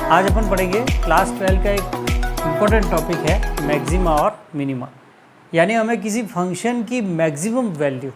आज अपन पढ़ेंगे क्लास 12 का एक इम्पोर्टेंट टॉपिक है मैक्सिमा और मिनिमा। यानी हमें किसी फंक्शन की मैक्सिमम वैल्यू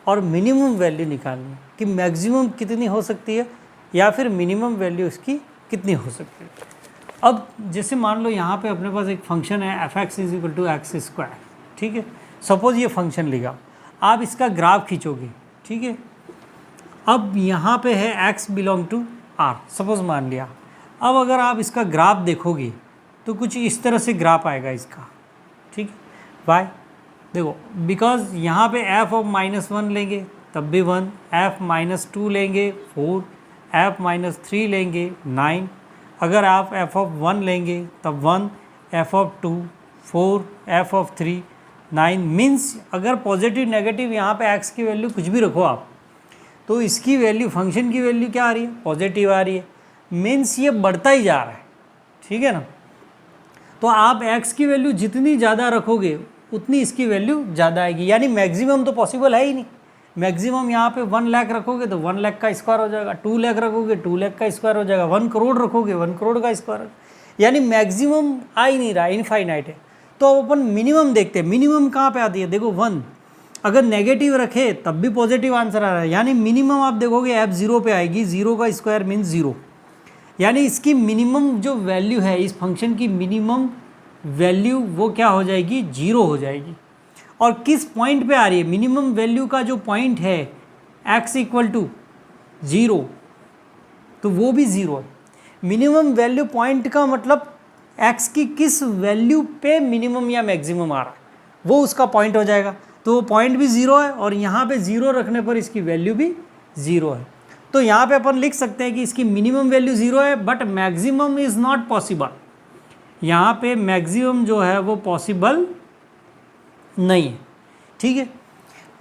और मिनिमम वैल्यू निकालनी है कि मैक्सिमम कितनी हो सकती है या फिर मिनिमम वैल्यू इसकी कितनी हो सकती है। अब जैसे मान लो यहाँ पे अपने पास एक फंक्शन है f(x) = x², ठीक है। सपोज ये फंक्शन लिखा, आप इसका ग्राफ खींचोगे, ठीक है। अब यहाँ पे है x belong to r, suppose मान लिया। अब अगर आप इसका ग्राफ देखोगे तो कुछ इस तरह से ग्राफ आएगा इसका, ठीक है। वाई देखो, बिकॉज यहाँ पे f(-1) लेंगे तब भी 1, f(-2) लेंगे 4, f(-3) लेंगे 9, अगर आप f(1) लेंगे तब 1, f(2) 4, f(3) 9। मीन्स अगर पॉजिटिव नेगेटिव यहाँ पे x की वैल्यू कुछ भी रखो आप, तो इसकी वैल्यू, फंक्शन की वैल्यू क्या आ रही है, पॉजिटिव आ रही है। मीन्स ये बढ़ता ही जा रहा है, ठीक है ना। तो आप x की वैल्यू जितनी ज़्यादा रखोगे उतनी इसकी वैल्यू ज़्यादा आएगी। यानी मैक्सिमम तो पॉसिबल है ही नहीं। मैक्सिमम यहाँ पे 1 लाख रखोगे तो 1 लाख का स्क्वायर हो जाएगा, 2 लाख रखोगे 2 लाख का स्क्वायर हो जाएगा, 1 करोड़ रखोगे 1 करोड़ का स्क्वायर। यानी मैक्सिमम आ ही नहीं रहा, इनफाइनाइट है। तो अब अपन मिनिमम देखते हैं। मिनिमम कहाँ पे आती है, देखो 1। अगर नेगेटिव रखे तब भी पॉजिटिव आंसर आ रहा है। यानी मिनिमम आप देखोगे f(0) पे आएगी, 0 का स्क्वायर मीन्स 0। यानी इसकी मिनिमम जो वैल्यू है, इस फंक्शन की मिनिमम वैल्यू वो क्या हो जाएगी, 0 हो जाएगी। और किस पॉइंट पे आ रही है, मिनिमम वैल्यू का जो पॉइंट है x = 0, तो वो भी 0 है। मिनिमम वैल्यू पॉइंट का मतलब x की किस वैल्यू पे मिनिमम या मैक्सिमम आ रहा है वो उसका पॉइंट हो जाएगा। तो वो पॉइंट भी 0 है और यहाँ पे 0 रखने पर इसकी वैल्यू भी 0 है। तो यहाँ पे अपन लिख सकते हैं कि इसकी मिनिमम वैल्यू 0 है but maximum is not possible. यहाँ पे मैक्सिमम जो है वो पॉसिबल नहीं है, ठीक है।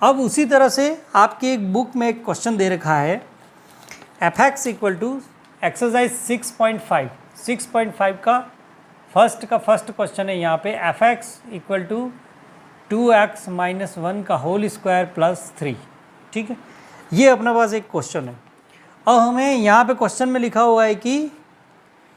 अब उसी तरह से आपकी एक बुक में एक क्वेश्चन दे रखा है f(x) = एक्सरसाइज 6.5। 6.5 का फर्स्ट क्वेश्चन है यहाँ पे f(x) = 2x - 1 का होल स्क्वायर प्लस 3, ठीक है। ये अपने पास एक क्वेश्चन है। अब हमें यहाँ पे क्वेश्चन में लिखा हुआ है कि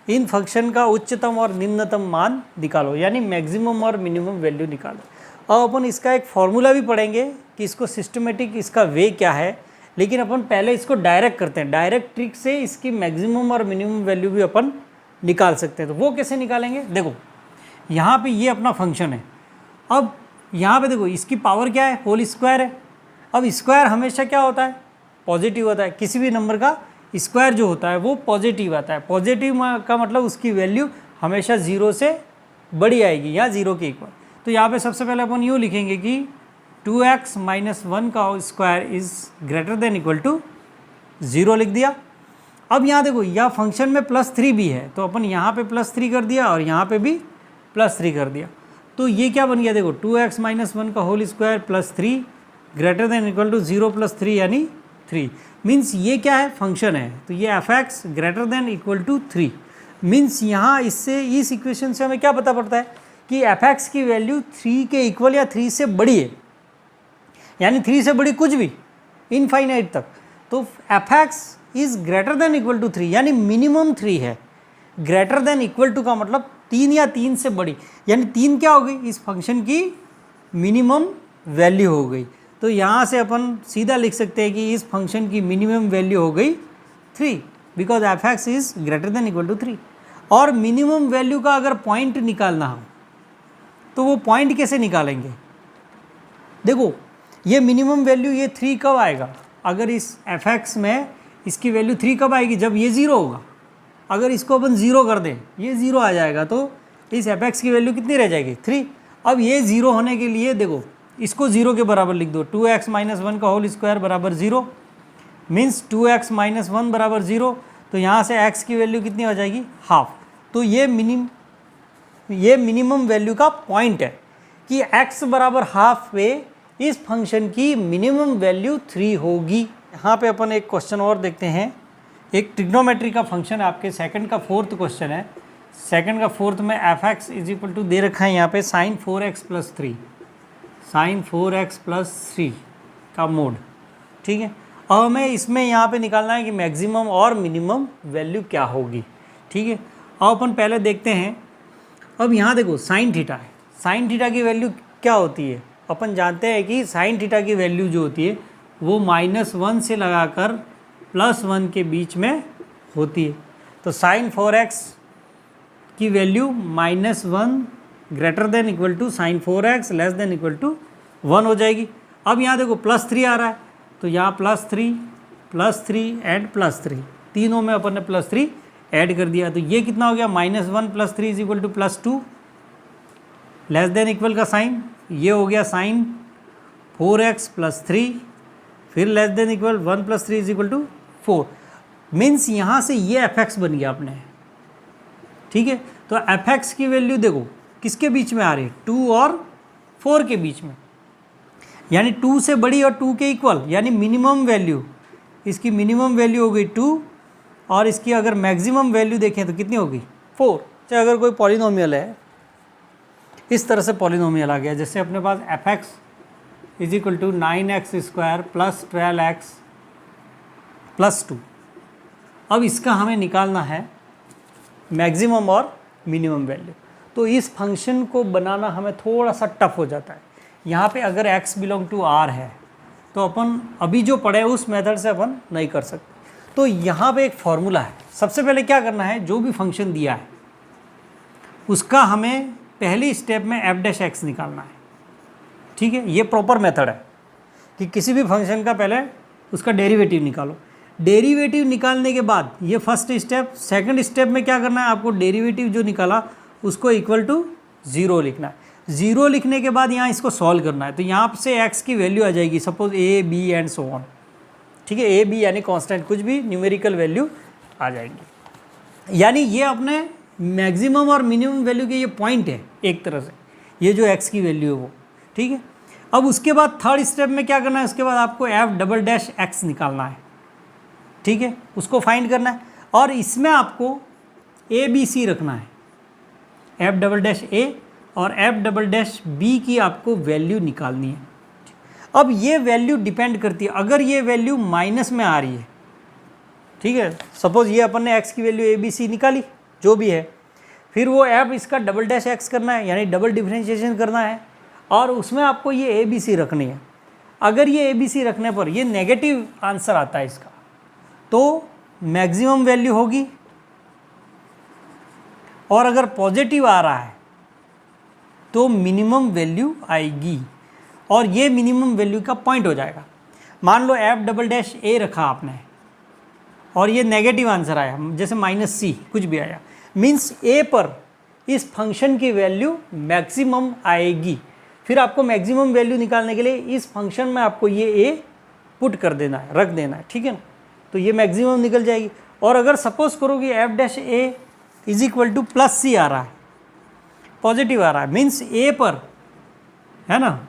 इन फंक्शन का उच्चतम और निम्नतम मान निकालो, यानी मैक्सिमम और मिनिमम वैल्यू निकालो। अब अपन इसका एक फॉर्मूला भी पढ़ेंगे कि इसको सिस्टमेटिक, इसका वे क्या है। लेकिन अपन पहले इसको डायरेक्ट करते हैं। डायरेक्ट ट्रिक से इसकी मैक्सिमम और मिनिमम वैल्यू भी अपन निकाल सकते हैं। तो वो कैसे निकालेंगे, देखो यहाँ पे ये अपना फंक्शन है। अब यहाँ पे देखो इसकी पावर क्या है, होल स्क्वायर है। अब स्क्वायर हमेशा क्या होता है, पॉजिटिव होता है। किसी भी नंबर का स्क्वायर जो होता है वो पॉजिटिव आता है। पॉजिटिव का मतलब उसकी वैल्यू हमेशा 0 से बड़ी आएगी या 0 के इक्वल। तो यहाँ पे सबसे पहले अपन यूँ लिखेंगे कि 2x - 1 का square is greater than equal to 0 लिख दिया। अब यहाँ देखो यह फंक्शन में +3 भी है, तो अपन यहाँ पे +3 कर दिया और यहाँ पे भी +3 कर दिया। तो ये क्या बन गया, देखो 2x - 1 का whole square plus 3 greater than equal to 0 + 3 यानी 3। मीन्स ये क्या है, फंक्शन है। तो ये f(x) greater than equal to 3। Means यहाँ इससे, इस इक्वेशन से हमें क्या पता पड़ता है कि f(x) की वैल्यू 3 के इक्वल या 3 से बड़ी है। यानी 3 से बड़ी कुछ भी, इनफाइनाइट तक। तो f(x) is greater than equal to 3, यानी मिनिमम 3 है। ग्रेटर देन इक्वल टू का मतलब 3 या 3 से बड़ी, यानी 3 क्या हो गई, इस फंक्शन की मिनिमम वैल्यू हो गई। तो यहाँ से अपन सीधा लिख सकते हैं कि इस फंक्शन की मिनिमम वैल्यू हो गई 3, because f(x) is greater than equal to 3। और मिनिमम वैल्यू का अगर पॉइंट निकालना हो तो वो पॉइंट कैसे निकालेंगे, देखो ये मिनिमम वैल्यू, ये 3 कब आएगा, अगर इस f(x) में इसकी वैल्यू 3 कब आएगी, जब ये 0 होगा। अगर इसको अपन 0 कर दें, ये 0 आ जाएगा, तो इस f(x) की वैल्यू कितनी रह जाएगी, 3। अब ये 0 होने के लिए देखो इसको 0 के बराबर लिख दो। 2x - 1 का होल स्क्वायर बराबर 0, मीन्स 2x - 1 बराबर 0। तो यहाँ से x की वैल्यू कितनी हो जाएगी, हाफ। तो ये मिनिमम वैल्यू का पॉइंट है कि x बराबर हाफ पे इस फंक्शन की मिनिमम वैल्यू 3 होगी। यहाँ पे अपन एक क्वेश्चन और देखते हैं। एक ट्रिग्नोमेट्री का फंक्शन आपके सेकंड का 4th क्वेश्चन है। सेकंड का 4th में f(x) = दे रखा है यहाँ पे sin 4x + 3, sin 4x + 3 का मोड, ठीक है। अब हमें इसमें यहाँ पे निकालना है कि मैक्सिमम और मिनिमम वैल्यू क्या होगी, ठीक है। अब अपन पहले देखते हैं, अब यहाँ देखो साइन थीटा है, साइन थीटा की वैल्यू क्या होती है, अपन जानते हैं कि साइन थीटा की वैल्यू जो होती है वो -1 से लगाकर +1 के बीच में होती है। तो साइन 4x की value -1 greater than equal to sine 4x less than equal to 1 हो जाएगी। अब यहाँ देखो +3 आ रहा है, तो यहाँ +3 एंड +3 तीनों में अपन ने +3 ऐड कर दिया, तो ये कितना हो गया, -1 + 3 is equal to +2 less than equal का साइन, ये हो गया साइन 4x + 3 फिर less than equal 1 + 3 is equal to 4। Means यहाँ से ये fx बन गया अपने, ठीक है। तो fx की वैल्यू देखो किसके बीच में आ रही है, 2 और 4 के बीच में, यानी 2 से बड़ी और 2 के इक्वल, यानी मिनिमम वैल्यू, इसकी मिनिमम वैल्यू हो गई 2 और इसकी अगर मैक्सिमम वैल्यू देखें तो कितनी होगी 4। चाहे अगर कोई पॉलिनोमियल है, इस तरह से पॉलिनोमियल आ गया, जैसे अपने पास fx is equal to 9x² + 12x + 2। अब इसका हमें निकालना है मैक्सिमम और मिनिमम वैल्यू। तो इस फंक्शन को बनाना हमें थोड़ा सा टफ हो जाता है। यहाँ पे अगर x बिलोंग टू r है तो अपन अभी जो पढ़े उस मेथड से अपन नहीं कर सकते। तो यहाँ पे एक फॉर्मूला है, सबसे पहले क्या करना है, जो भी फंक्शन दिया है उसका हमें पहली स्टेप में f' निकालना है, ठीक है। ये प्रॉपर मेथड है कि किसी भी फंक्शन का पहले उसका डेरिवेटिव निकालो। डेरिवेटिव निकालने के बाद ये फर्स्ट स्टेप, सेकंड स्टेप में क्या करना है, आपको डेरिवेटिव जो निकाला उसको इक्वल टू 0 लिखना है। 0 लिखने के बाद यहाँ इसको सॉल्व करना है, तो यहाँ से x की वैल्यू आ जाएगी, suppose a b and so on, ठीक है। a b यानी कांस्टेंट, कुछ भी न्यूमेरिकल वैल्यू आ जाएंगी। यानी ये अपने मैक्सिमम और मिनिमम वैल्यू के ये पॉइंट है एक तरह से, ये जो x की वैल्यू है वो, ठीक है। अब उसके बाद थर्ड स्टेप में क्या करना है, उसके बाद आपको f'' निकालना है, ठीक है, उसको फाइंड करना है। और इसमें आपको a b c रखना है, f'' और f'' की आपको वैल्यू निकालनी है। अब ये वैल्यू डिपेंड करती है, अगर ये वैल्यू माइनस में आ रही है, ठीक है, सपोज ये अपन ने x की वैल्यू a b c निकाली जो भी है, फिर वो f इसका '' करना है, यानी डबल डिफ्रेंशिएशन करना है, और उसमें आपको ये a b c रखनी है। अगर ये a b c रखने पर ये नेगेटिव आंसर आता है इसका, तो मैक्सिमम वैल्यू होगी, और अगर पॉजिटिव आ रहा है तो मिनिमम वैल्यू आएगी, और ये मिनिमम वैल्यू का पॉइंट हो जाएगा। मान लो f'' रखा आपने और ये नेगेटिव आंसर आया, जैसे -c कुछ भी आया, मीन्स a पर इस फंक्शन की वैल्यू मैक्सिमम आएगी। फिर आपको मैक्सिमम वैल्यू निकालने के लिए इस फंक्शन में आपको ये a पुट कर देना है, रख देना है, ठीक है ना, तो ये मैक्सिमम निकल जाएगी। और अगर सपोज करो कि f'' is equal to +c आ रहा है, पॉजिटिव आ रहा है, मीन्स a पर, है ना,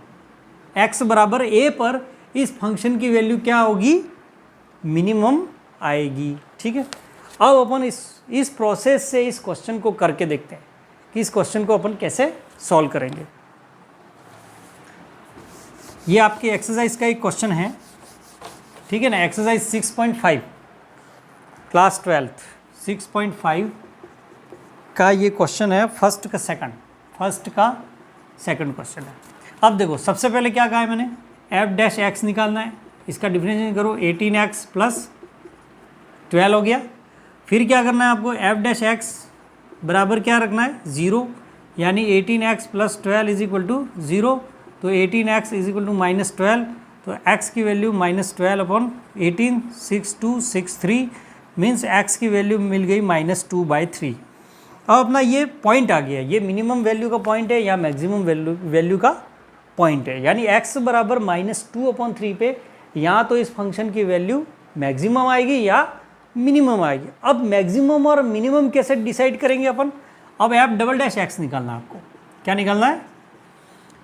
x बराबर a पर इस फंक्शन की वैल्यू क्या होगी, मिनिमम आएगी, ठीक है। अब अपन इस प्रोसेस से इस क्वेश्चन को करके देखते हैं कि इस क्वेश्चन को अपन कैसे सॉल्व करेंगे। ये आपके एक्सरसाइज का एक क्वेश्चन है, ठीक है ना, एक्सरसाइज 6.5 क्लास 12 6.5 का ये क्वेश्चन है, फर्स्ट का सेकंड क्वेश्चन है। अब देखो सबसे पहले क्या कहा है मैंने, f'' निकालना है, इसका डिफरेंशिएशन करो, 18x + 12 हो गया। फिर क्या करना है आपको, f'' बराबर क्या रखना है, 0, यानी 18x + 12 इज इक्वल टू 0, तो 18x इज इक्वल टू -12, तो x की वैल्यू -12/18 6263, मीन्स x की वैल्यू मिल गई -2/3। अब अपना ये पॉइंट आ गया, ये मिनिमम वैल्यू का पॉइंट है या मैक्सिमम वैल्यू का पॉइंट है, यानी x बराबर -2/3 पे या तो इस फंक्शन की वैल्यू मैक्सिमम आएगी या मिनिमम आएगी। अब मैक्सिमम और मिनिमम कैसे डिसाइड करेंगे अपन, अब f'' निकालना है आपको, क्या निकालना है,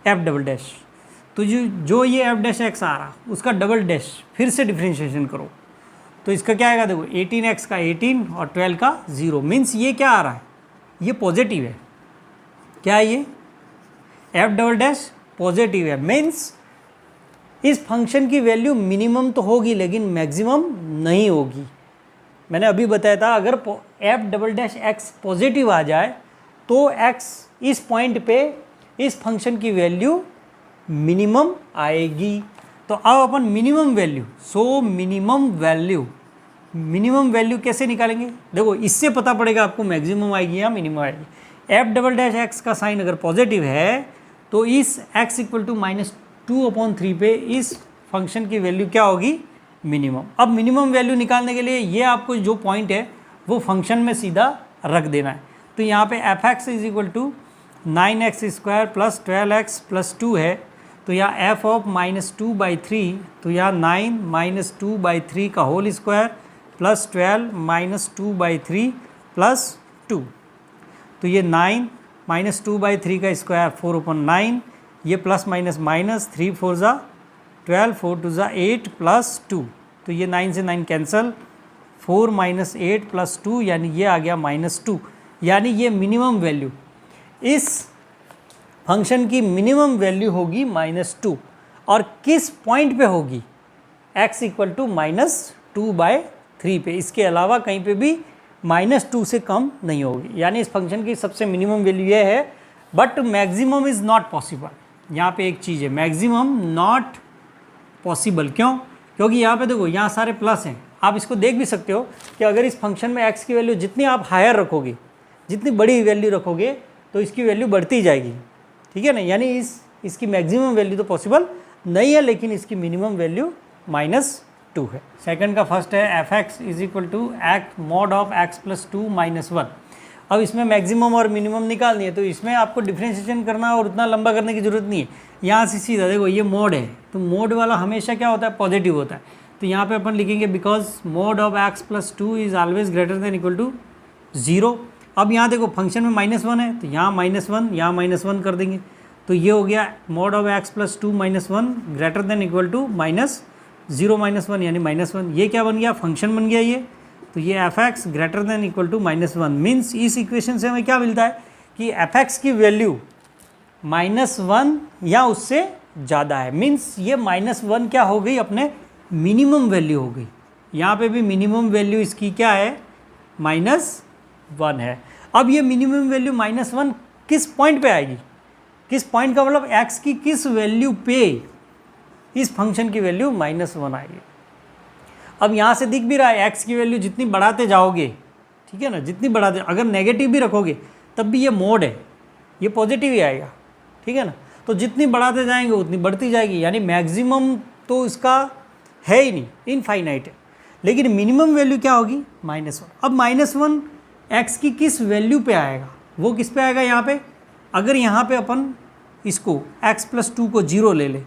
f''। तो जो ये f'' आ रहा उसका डबल डैश फिर से डिफ्रेंशिएशन करो, तो इसका क्या आएगा, देखो 18x का 18 और 12 का 0, मीन्स ये क्या आ रहा है, ये पॉजिटिव है, क्या है ये, f'' पॉजिटिव है, मीन्स इस फंक्शन की वैल्यू मिनिमम तो होगी लेकिन मैक्सिमम नहीं होगी, मैंने अभी बताया था अगर F double dash X positive आ जाए तो एक्स इस पॉइंट पे इस फंक्शन की वैल्यू मिनिमम आएगी। तो अब अपन minimum value, so minimum value कैसे निकालेंगे? देखो इससे पता पड़ेगा आपको मैक्सिमम आएगी या मिनिमम आएगी। एफ डबल डैश एक्स का साइन अगर पॉजिटिव है तो इस x इक्वल टू -2/3 पे इस फंक्शन की वैल्यू क्या होगी? मिनिमम। अब मिनिमम वैल्यू निकालने के लिए ये आपको जो पॉइंट है वो फंक्शन में सीधा रख देना है। तो यहाँ पे f x is equal to 9x² plus 12x plus 2 है, तो यहाँ f ऑफ -2/3, तो यहाँ 9 -2/3 का होल स्क्वायर प्लस 12 -2/3 प्लस 2, तो ये 9 -2/3 का स्क्वायर 4/9, ये प्लस माइनस माइनस 3 4 ज़ा 12 4 2 ज़ा 8 प्लस 2, तो ये 9 से 9 कैंसल, 4 - 8 प्लस 2 यानी ये आ गया -2, यानी ये मिनिमम वैल्यू, इस फंक्शन की मिनिमम वैल्यू होगी -2। और किस पॉइंट पे होगी? x इक्वल टू -2/3 पे, इसके अलावा कहीं पे भी -2 से कम नहीं होगी, यानी इस फंक्शन की सबसे मिनिमम वैल्यू ये है। But maximum is not possible. यहाँ पे एक चीज़ है, मैक्सिमम नॉट पॉसिबल। क्यों? क्योंकि यहाँ पे देखो यहाँ सारे प्लस हैं, आप इसको देख भी सकते हो कि अगर इस फंक्शन में x की वैल्यू जितनी आप हायर रखोगे, जितनी बड़ी वैल्यू रखोगे तो इसकी वैल्यू बढ़ती जाएगी, ठीक है ना। यानी इसकी मैक्सिमम वैल्यू तो पॉसिबल नहीं है, लेकिन इसकी मिनिमम वैल्यू -2 है। सेकंड का फर्स्ट है f x is equal to mod of x plus 2 -1। अब इसमें मैक्सिमम और मिनिमम निकालनी है, तो इसमें आपको डिफ्रेंशिएशन करना और उतना लंबा करने की जरूरत नहीं है। यहाँ से सीधा देखो ये मोड है, तो मोड वाला हमेशा क्या होता है? पॉजिटिव होता है। तो यहाँ पे अपन लिखेंगे because mod of x plus 2 is always greater than equal to 0। अब यहाँ देखो फंक्शन में -1 है, तो यहाँ -1 यहाँ -1 कर देंगे, तो ये हो गया mod of x plus 2 -1 greater than equal to -0 -1 यानी -1। ये क्या बन गया? फंक्शन बन गया ये। तो ये f x greater than equal to -1 means इस इक्वेशन से हमें क्या मिलता है कि एफ एक्स की वैल्यू -1 या उससे ज़्यादा है। मीन्स ये -1 क्या हो गई? अपने मिनिमम वैल्यू हो गई। यहाँ पे भी मिनिमम वैल्यू इसकी क्या है? -1 है। अब ये मिनिमम वैल्यू -1 किस पॉइंट पे आएगी? किस पॉइंट का मतलब x की किस वैल्यू पे इस फंक्शन की वैल्यू -1 आएगी। अब यहाँ से दिख भी रहा है x की वैल्यू जितनी बढ़ाते जाओगे, ठीक है ना, जितनी बढ़ाते, अगर नेगेटिव भी रखोगे तब भी ये मोड है, ये पॉजिटिव ही आएगा, ठीक है ना। तो जितनी बढ़ाते जाएंगे उतनी बढ़ती जाएगी, यानी मैक्सिमम तो इसका है ही नहीं, इनफाइनाइट है। लेकिन मिनिमम वैल्यू क्या होगी? -1। अब -1 x की किस वैल्यू पे आएगा? वो किस पे आएगा? यहाँ पे अगर यहाँ पे अपन इसको x प्लस 2 को 0 ले ले,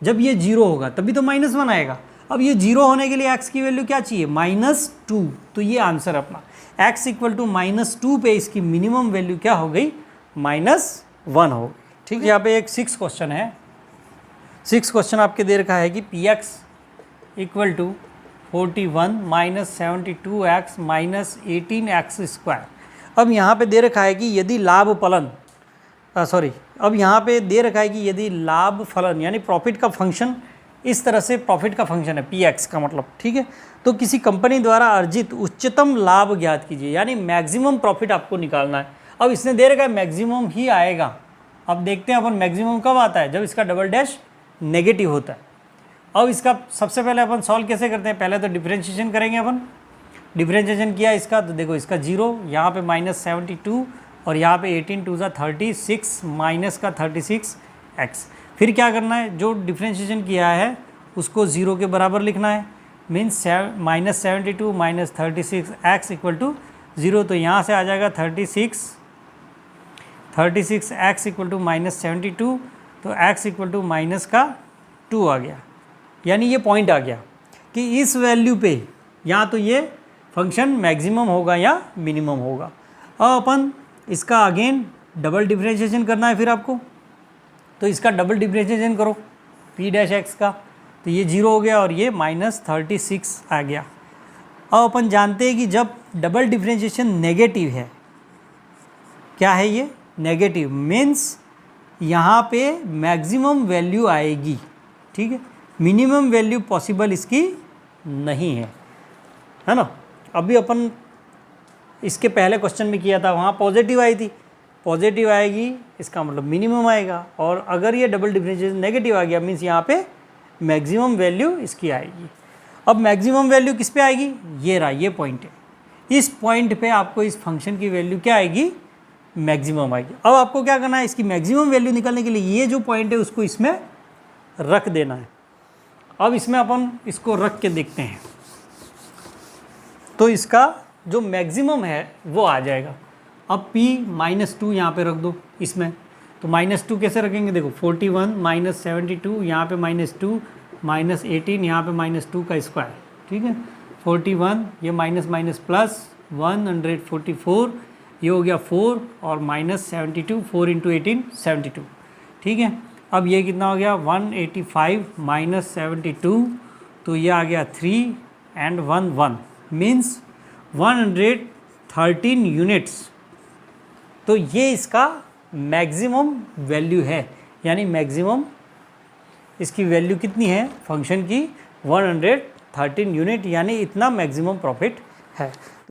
जब ये 0 होगा तभी तो -1 आएगा। अब ये 0 होने के लिए x की वैल्यू क्या चाहिए? -2। तो ये आंसर अपना x इक्वल टू -2 पे इसकी मिनिमम वैल्यू क्या हो गई? -1 हो गई, ठीक है। यहाँ पे एक 6 क्वेश्चन है। 6 क्वेश्चन आपके दे रखा है कि px equal to 41 -72x -18x²। अब यहाँ पे दे रखा है कि यदि लाभ फलन अब यहाँ पे दे रखा है कि यदि लाभ फलन यानी प्रॉफिट का फंक्शन, इस तरह से प्रॉफिट का फंक्शन है px का मतलब, ठीक है, तो किसी कंपनी द्वारा अर्जित उच्चतम लाभ ज्ञात कीजिए, यानी मैक्सिमम प्रॉफिट आपको निकालना है। अब इसने दे रखा है मैक्सिमम ही आएगा। अब देखते हैं अपन मैक्सिमम कब आता है? जब इसका डबल डैश नेगेटिव होता है। अब इसका सबसे पहले अपन सॉल्व कैसे करते हैं? पहले तो डिफ्रेंशिएशन करेंगे अपन। डिफ्रेंशिएशन किया इसका, तो देखो इसका 0, यहाँ पे -72 और यहाँ पे 18 2 ज़ा 36 माइनस का 36x। फिर क्या करना है? जो डिफ्रेंशिएशन किया है उसको 0 के बराबर लिखना है, means -72 minus 36x equal to 0। तो यहाँ से आ जाएगा 36x इक्वल टू -72, तो x इक्वल टू माइनस का 2 आ गया, यानी ये पॉइंट आ गया कि इस वैल्यू पे या तो ये फंक्शन मैक्सिमम होगा या मिनिमम होगा। अब अपन इसका अगेन डबल डिफ्रेंशिएशन करना है फिर आपको, तो इसका डबल डिफ्रेंशिएशन करो p डैश एक्स का, तो ये 0 हो गया और ये -36 आ गया। अब अपन जानते हैं कि जब डबल डिफ्रेंशिएशन नेगेटिव है, क्या है ये? नेगेटिव मीन्स यहाँ पे मैक्सिमम वैल्यू आएगी, ठीक है, मिनिमम वैल्यू पॉसिबल इसकी नहीं है ना। अभी अपन इसके पहले क्वेश्चन में किया था, वहाँ पॉजिटिव आई थी, पॉजिटिव आएगी इसका मतलब मिनिमम आएगा, और अगर ये डबल डिफरेंशिएशन नेगेटिव आ गया मीन्स यहाँ पे मैक्सिमम वैल्यू इसकी आएगी। अब मैक्सिमम वैल्यू किस पे आएगी, ये रहा, ये पॉइंट है, इस पॉइंट पे आपको इस फंक्शन की वैल्यू क्या आएगी, मैक्सिमम आएगी। अब आपको क्या करना है, इसकी मैक्सिमम वैल्यू निकालने के लिए ये जो पॉइंट है उसको इसमें रख देना है। अब इसमें अपन इसको रख के देखते हैं, तो इसका जो मैक्सिमम है वो आ जाएगा। अब p -2 यहाँ पे रख दो इसमें, तो -2 कैसे रखेंगे, देखो 41 - 72 यहाँ पे -2 -18 यहाँ पे -2 का स्क्वायर, ठीक है, 41 ये माइनस माइनस प्लस 144 ये हो गया 4 और -72 4 × 18 72, ठीक है। अब ये कितना हो गया 185 - 72, तो ये आ गया 3 एंड 1 1 मीन्स 113 यूनिट्स। तो ये इसका मैक्सिमम वैल्यू है, यानी मैक्सिमम इसकी वैल्यू कितनी है फंक्शन की, 113 यूनिट, यानी इतना मैक्सिमम प्रॉफिट है।